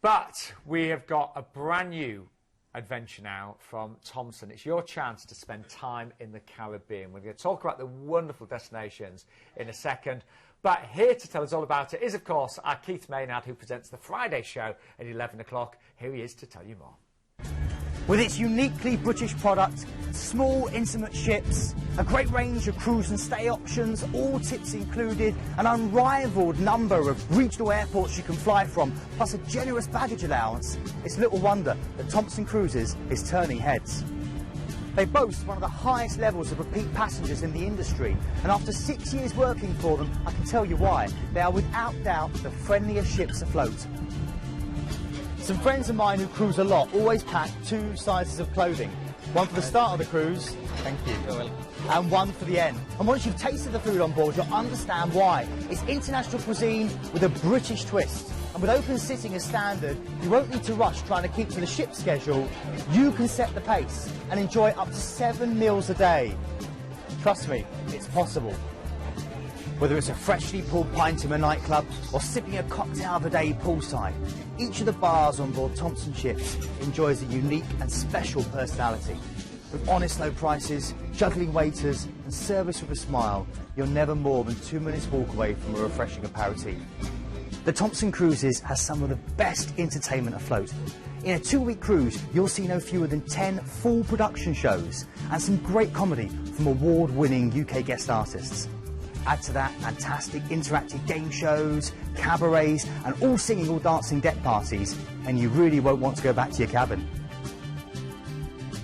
But we have got a brand new adventure now from Thomson. It's your chance to spend time in the Caribbean. We're going to talk about the wonderful destinations in a second. But here to tell us all about it is, of course, our Keith Maynard, who presents the Friday show at 11 o'clock. Here he is to tell you more. With its uniquely British product, small intimate ships, a great range of cruise and stay options, all tips included, an unrivaled number of regional airports you can fly from, plus a generous baggage allowance, it's little wonder that Thomson Cruises is turning heads. They boast one of the highest levels of repeat passengers in the industry, and after 6 years working for them, I can tell you why. They are without doubt the friendliest ships afloat. Some friends of mine who cruise a lot always pack 2 sizes of clothing. One for the start of the cruise, thank you, and one for the end. And once you've tasted the food on board, you'll understand why. It's international cuisine with a British twist. And with open sitting as standard, you won't need to rush trying to keep to the ship's schedule. You can set the pace and enjoy up to 7 meals a day. Trust me, it's possible. Whether it's a freshly pulled pint in a nightclub or sipping a cocktail of the day poolside, each of the bars on board Thomson ships enjoys a unique and special personality. With honest low prices, juggling waiters and service with a smile, you're never more than 2 minutes walk away from a refreshing aperitif. The Thomson Cruises has some of the best entertainment afloat. In a 2-week cruise, you'll see no fewer than 10 full production shows and some great comedy from award-winning UK guest artists. Add to that fantastic interactive game shows, cabarets, and all singing, all dancing deck parties, and you really won't want to go back to your cabin.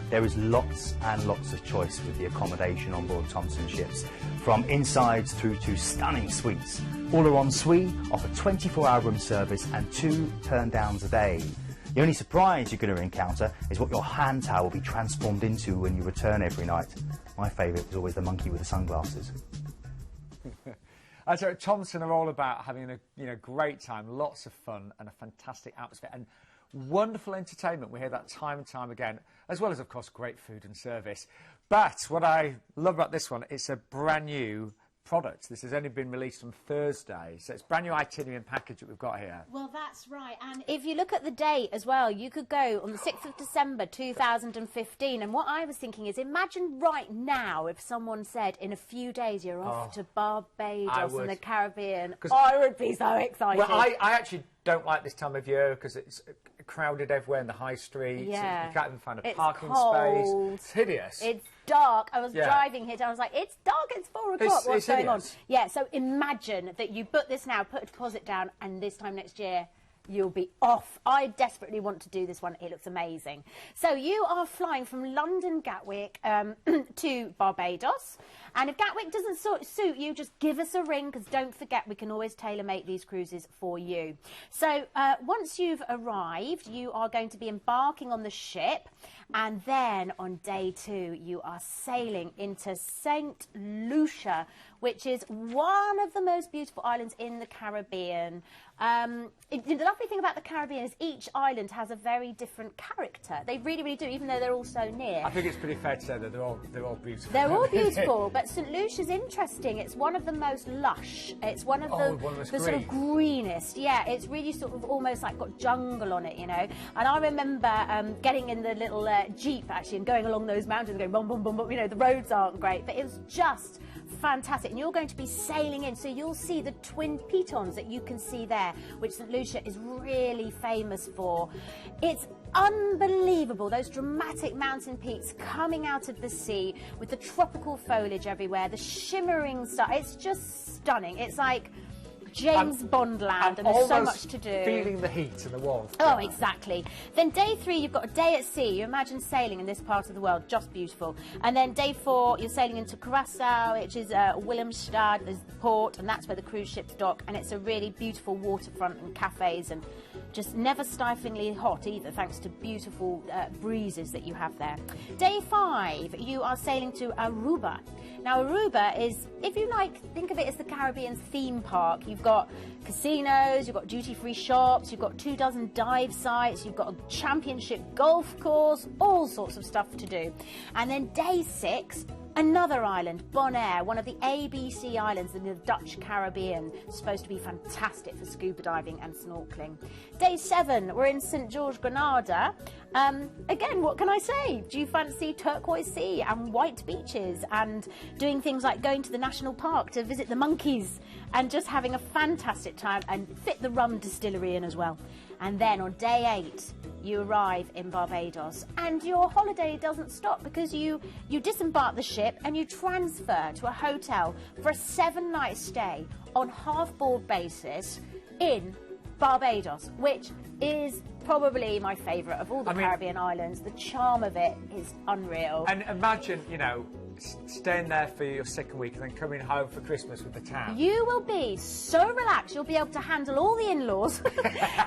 There is lots and lots of choice with the accommodation on board Thomson ships, from insides through to stunning suites. All are en suite, offer 24-hour room service and 2 turn-downs a day. The only surprise you're going to encounter is what your hand towel will be transformed into when you return every night. My favourite was always the monkey with the sunglasses. So Thomson are all about having a great time, lots of fun and a fantastic atmosphere and wonderful entertainment. We hear that time and time again, as well as, of course, great food and service. But what I love about this one, it's a brand new product. This has only been released on Thursday, so it's brand new itinerary package that we've got here. Well, that's right, and if you look at the date as well, you could go on the 6th of December 2015, and what I was thinking is, imagine right now if someone said in a few days you're off to Barbados in the Caribbean. I would be so excited. Well, I actually don't like this time of year because it's crowded everywhere in the high street. Yeah. You can't even find a parking cold. space. It's hideous. It's dark. I was driving here and I was like, it's dark, it's 4 o'clock, what's going on? Yeah, so imagine that you book this now, put a deposit down, and this time next year you'll be off. I desperately want to do this one. It looks amazing. So you are flying from London Gatwick to Barbados. And if Gatwick doesn't suit you, just give us a ring, because don't forget, we can always tailor-make these cruises for you. So once you've arrived, you are going to be embarking on the ship. And then on day 2, you are sailing into St. Lucia, which is one of the most beautiful islands in the Caribbean. The lovely thing about the Caribbean is each island has a very different character. They really, really do, even though they're all so near. I think it's pretty fair to say that they're all beautiful. They're all beautiful, but St. Lucia's interesting. It's one of the most lush. It's one of the sort of greenest. Yeah, it's really sort of almost like got jungle on it, you know. And I remember getting in the little Jeep, actually, and going along those mountains, going boom, boom, boom, boom. You know, the roads aren't great, but it was just fantastic. And you're going to be sailing in, so you'll see the twin pitons that you can see there, which St. Lucia is really famous for. It's unbelievable, those dramatic mountain peaks coming out of the sea with the tropical foliage everywhere, the shimmering stuff. It's just stunning. It's like James Bond land, and there's so much to do. Feeling the heat and the warmth. Oh, exactly. Then day 3, you've got a day at sea. You imagine sailing in this part of the world, just beautiful. And then day 4, you're sailing into Curaçao, which is Willemstad, there's the port, and that's where the cruise ships dock. And it's a really beautiful waterfront and cafes, and just never stiflingly hot either, thanks to beautiful breezes that you have there. Day 5, you are sailing to Aruba. Now, Aruba is, if you like, think of it as the Caribbean theme park. You've got casinos, you've got duty-free shops, you've got 24 dive sites, you've got a championship golf course, all sorts of stuff to do. And then day 6, Another island, Bonaire, one of the ABC islands in the Dutch Caribbean, supposed to be fantastic for scuba diving and snorkeling. Day 7, we're in St George, Grenada. Again, what can I say? Do you fancy turquoise sea and white beaches and doing things like going to the national park to visit the monkeys and just having a fantastic time and fit the rum distillery in as well? And then on day 8, you arrive in Barbados, and your holiday doesn't stop because you disembark the ship and you transfer to a hotel for a 7-night stay on half-board basis in Barbados, which is probably my favourite of all the Caribbean islands. The charm of it is unreal. And imagine, you know, staying there for your second week and then coming home for Christmas with the tan. You will be so relaxed, you'll be able to handle all the in-laws.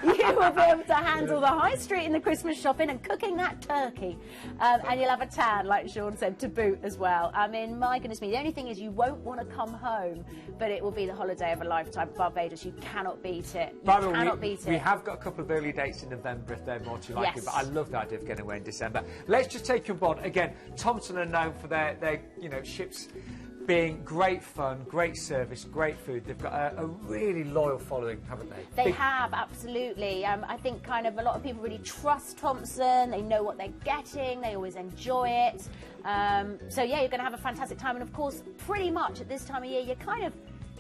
You will be able to handle the high street and the Christmas shopping and cooking that turkey. And you'll have a tan, like Sean said, to boot as well. I mean, my goodness me, the only thing is you won't want to come home, but it will be the holiday of a lifetime. Barbados, you cannot beat it. You cannot beat it. We have got a couple of early dates in November if they're more too likely, Yes. but I love the idea of getting away in December. Let's just take you on board. Again, Thomson are known for their you know, ships being great fun, great service, great food. They've got a really loyal following, haven't they? They have, absolutely. I think kind of a lot of people really trust Thomson. They know what they're getting. They always enjoy it. So, yeah, you're going to have a fantastic time. And, of course, pretty much at this time of year, you kind of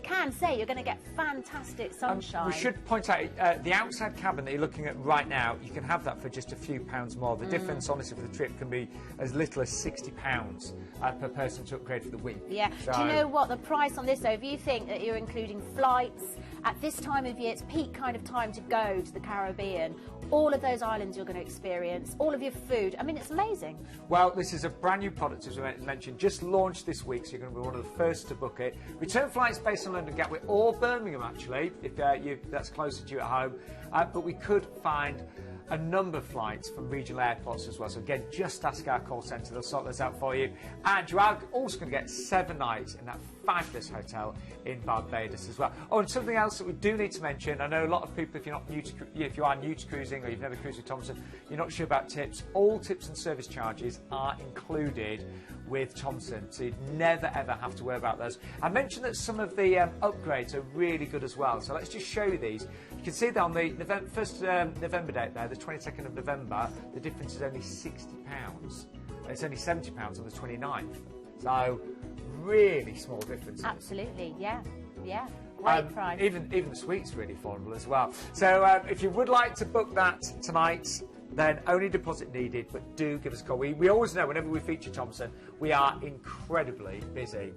can say you're going to get fantastic sunshine. We should point out the outside cabin that you're looking at right now, you can have that for just a few pounds more. The difference, honestly, for the trip can be as little as £60 per person to upgrade for the week. Yeah. So, do you know what the price on this, though, if you think that you're including flights, at this time of year, it's peak kind of time to go to the Caribbean. All of those islands you're going to experience, all of your food. I mean, it's amazing. Well, this is a brand new product, as we mentioned, just launched this week, so you're going to be one of the first to book it. Return flights based on London Gatwick or Birmingham, actually, if that's closer to you at home. But we could find a number of flights from regional airports as well. So again, just ask our call centre, they'll sort those out for you. And you are also going to get 7 nights in that fabulous hotel in Barbados as well. Oh, and something else that we do need to mention, I know a lot of people, if you are new to cruising or you've never cruised with Thomson, you're not sure about tips. All tips and service charges are included with Thomson, so you'd never ever have to worry about those. I mentioned that some of the upgrades are really good as well, so let's just show you these. You can see that on the first November date there, the 22nd of November, the difference is only £60. It's only £70 on the 29th. So, really small difference. Absolutely, yeah. Great price. Even the suite's really affordable as well. So, if you would like to book that tonight, then only deposit needed, but do give us a call. We always know whenever we feature Thomson, we are incredibly busy.